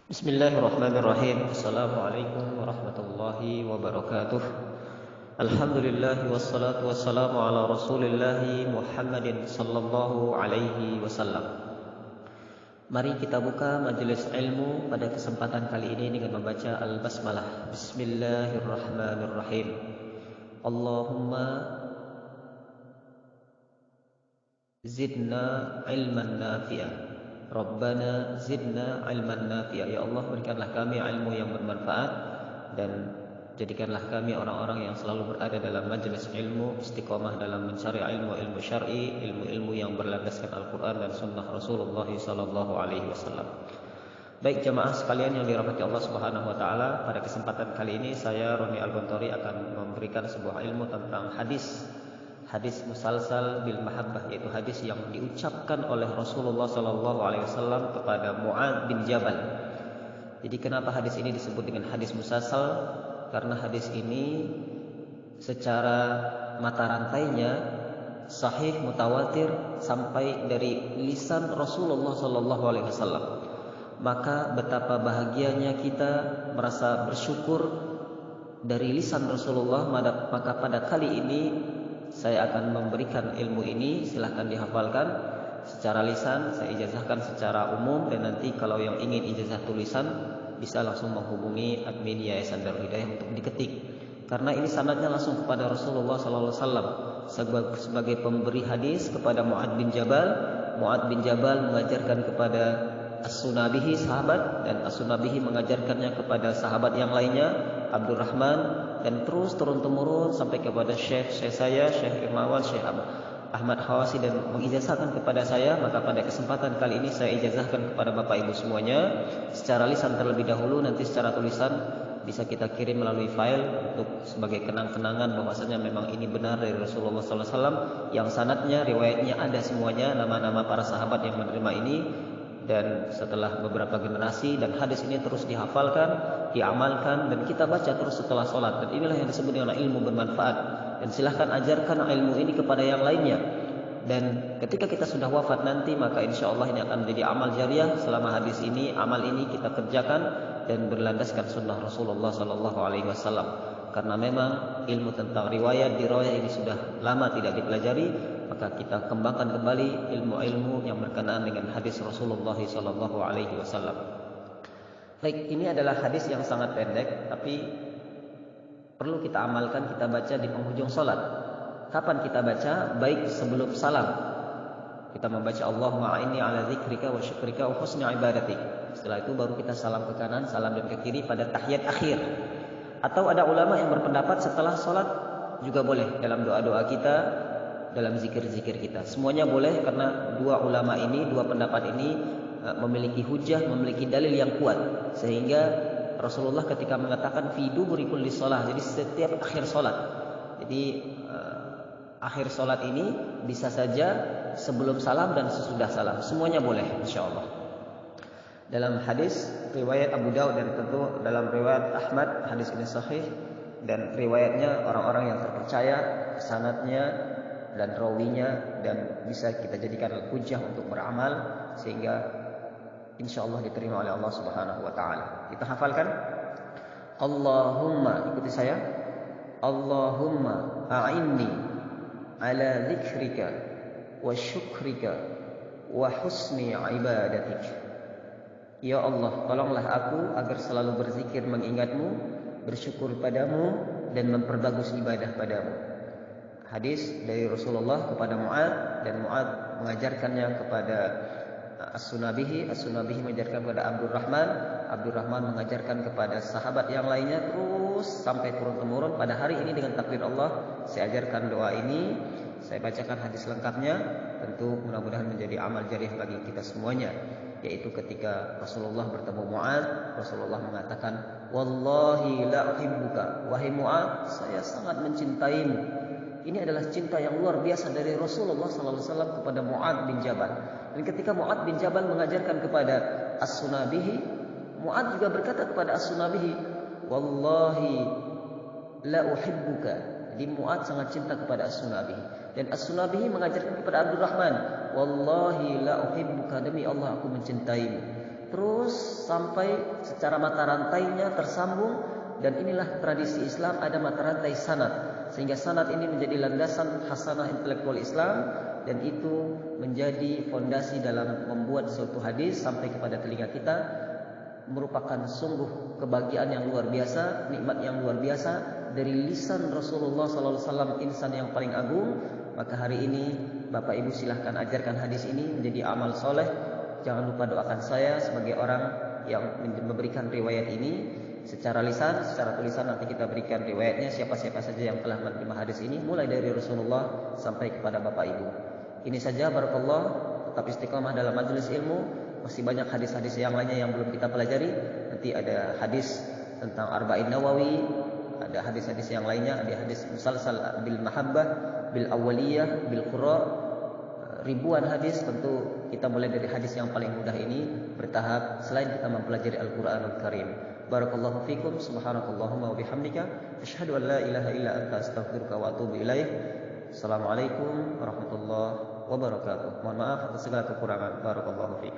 Bismillahirrahmanirrahim. Assalamualaikum warahmatullahi wabarakatuh. Alhamdulillah wassalatu wassalamu ala Rasulillahi Muhammadin sallallahu alaihi wasallam. Mari kita buka majelis ilmu pada kesempatan kali ini dengan membaca Al-Basmalah. Bismillahirrahmanirrahim. Allahumma zidna ilman nafi'ah. Rabbana zidna ilman nafi'ah. Ya Allah, berikanlah kami ilmu yang bermanfaat dan jadikanlah kami orang-orang yang selalu berada dalam majelis ilmu, istiqomah dalam mencari ilmu syar'i, ilmu-ilmu yang berlandaskan Al-Quran dan Sunnah Rasulullah sallallahu alaihi wasallam. Baik jamaah sekalian yang dirahmati Allah Subhanahu wa taala, pada kesempatan kali ini saya Roni Al-Gontori akan memberikan sebuah ilmu tentang hadis musalsal bil mahabbah, yaitu hadis yang diucapkan oleh Rasulullah sallallahu alaihi wasallam kepada Mu'adz bin Jabal. Jadi kenapa hadis ini disebut dengan hadis musalsal? Karena hadis ini secara mata rantainya sahih mutawatir sampai dari lisan Rasulullah sallallahu alaihi wasallam. Maka betapa bahagianya kita merasa bersyukur dari lisan Rasulullah. Maka pada kali ini saya akan memberikan ilmu ini, silahkan dihafalkan secara lisan, saya ijazahkan secara umum, dan nanti kalau yang ingin ijazah tulisan bisa langsung menghubungi admin Yayasan Darul Hidayah untuk diketik. Karena ini sanadnya langsung kepada Rasulullah sallallahu alaihi wasallam sebagai pemberi hadis kepada Mu'adz bin Jabal. Mu'adz bin Jabal mengajarkan kepada As-Sunabihi sahabat, dan As-Sunabihi mengajarkannya kepada sahabat yang lainnya, Abdurrahman, dan terus turun-temurun sampai kepada Syekh saya, Syekh Irmawan, Syekh Ahmad Hawasi, dan mengijazahkan kepada saya. Maka pada kesempatan kali ini saya ijazahkan kepada Bapak Ibu semuanya secara lisan terlebih dahulu, nanti secara tulisan bisa kita kirim melalui file untuk sebagai kenang-kenangan bahwasanya memang ini benar dari Rasulullah sallallahu alaihi wasallam, yang sanadnya, riwayatnya ada semuanya, nama-nama para sahabat yang menerima ini. Dan setelah beberapa generasi dan hadis ini terus dihafalkan, diamalkan, dan kita baca terus setelah sholat. Dan inilah yang disebut dengan ilmu bermanfaat. Dan silahkan ajarkan ilmu ini kepada yang lainnya. Dan ketika kita sudah wafat nanti, maka insya Allah ini akan menjadi amal jariah. Selama hadis ini, amal ini kita kerjakan dan berlandaskan sunnah Rasulullah sallallahu alaihi wasallam. Karena memang ilmu tentang riwayat ini sudah lama tidak dipelajari, maka kita kembangkan kembali ilmu-ilmu yang berkenaan dengan hadis Rasulullah sallallahu alaihi wasallam. Baik, ini adalah hadis yang sangat pendek, tapi perlu kita amalkan, kita baca di penghujung salat. Kapan kita baca? Baik sebelum salam. Kita membaca Allahumma a'inni ala dzikrika wa syukrika wa husni ibadatik. Setelah itu baru kita salam ke kanan, salam dan ke kiri pada tahiyat akhir. Atau ada ulama yang berpendapat setelah salat juga boleh, dalam doa-doa kita, dalam zikir-zikir kita. Semuanya boleh, karena dua ulama ini, dua pendapat ini memiliki hujah, memiliki dalil yang kuat. Sehingga Rasulullah ketika mengatakan fi duburi kulli shalah, jadi setiap akhir salat. Jadi akhir salat ini bisa saja sebelum salam dan sesudah salam. Semuanya boleh insyaallah. Dalam hadis riwayat Abu Daud dan tentu dalam riwayat Ahmad, hadis ini sahih dan riwayatnya orang-orang yang terpercaya, sanadnya dan rawinya, dan bisa kita jadikan hujjah untuk beramal sehingga insyaallah diterima oleh Allah Subhanahu wa taala. Kita hafalkan. Allahumma, ikuti saya. Allahumma a'inni ala dzikrika wa syukrika wa husni ibadatik. Ya Allah, tolonglah aku agar selalu berzikir mengingatmu, bersyukur padamu, dan memperbagus ibadah padamu. Hadis dari Rasulullah kepada Mu'adz, dan Mu'adz mengajarkannya kepada As-Sunabihi, As-Sunabihi mengajarkan kepada Abdurrahman, Abdurrahman mengajarkan kepada sahabat yang lainnya, terus sampai turun-temurun. Pada hari ini dengan takdir Allah saya ajarkan doa ini, saya bacakan hadis lengkapnya. Tentu mudah-mudahan menjadi amal jariah bagi kita semuanya. Yaitu ketika Rasulullah bertemu Mu'adz, Rasulullah mengatakan, wallahi la uhibbuka, wahai Mu'adz, saya sangat mencintaimu. Ini adalah cinta yang luar biasa dari Rasulullah sallallahu alaihi wasallam kepada Mu'adz bin Jabal. Dan ketika Mu'adz bin Jabal mengajarkan kepada As-Sunabihi, Mu'adz juga berkata kepada As-Sunabihi, wallahi la uhibbuka. Jadi Mu'adz sangat cinta kepada As-Sunabihi. Dan As-Sunabihi mengajarkan kepada Abdurrahman, wallahi la uhibbuka, demi Allah aku mencintaimu. Terus sampai secara mata rantainya tersambung, dan inilah tradisi Islam, ada mata rantai sanad, sehingga sanad ini menjadi landasan hasanah intelektual Islam, dan itu menjadi fondasi dalam membuat suatu hadis sampai kepada telinga kita, merupakan sungguh kebahagiaan yang luar biasa, nikmat yang luar biasa dari lisan Rasulullah SAW, insan yang paling agung. Maka hari ini Bapak Ibu silahkan ajarkan hadis ini menjadi amal soleh. Jangan lupa doakan saya sebagai orang yang memberikan riwayat ini secara lisan, secara tulisan nanti kita berikan riwayatnya siapa-siapa saja yang telah menerima hadis ini, mulai dari Rasulullah sampai kepada Bapak Ibu. Ini saja, barakallah. Tetap istiqamah dalam majelis ilmu. Masih banyak hadis-hadis yang lainnya yang belum kita pelajari. Nanti ada hadis tentang Arba'in Nawawi, ada hadis-hadis yang lainnya, ada hadis musalsal bil mahabbah, bil awaliyah, bil qura, ribuan hadis. Tentu kita mulai dari hadis yang paling mudah ini bertahap selain kita mempelajari Al-Qur'anul Karim. Barakallahu fikum, subhanakallahumma wa bihamdika, asyhadu an la ilaha illa anta, astaghfiruka wa atubu ilaik. Assalamualaikum warahmatullahi wabarakatuh. Mohon maaf atas segala kekurangan. Barakallahu fikum.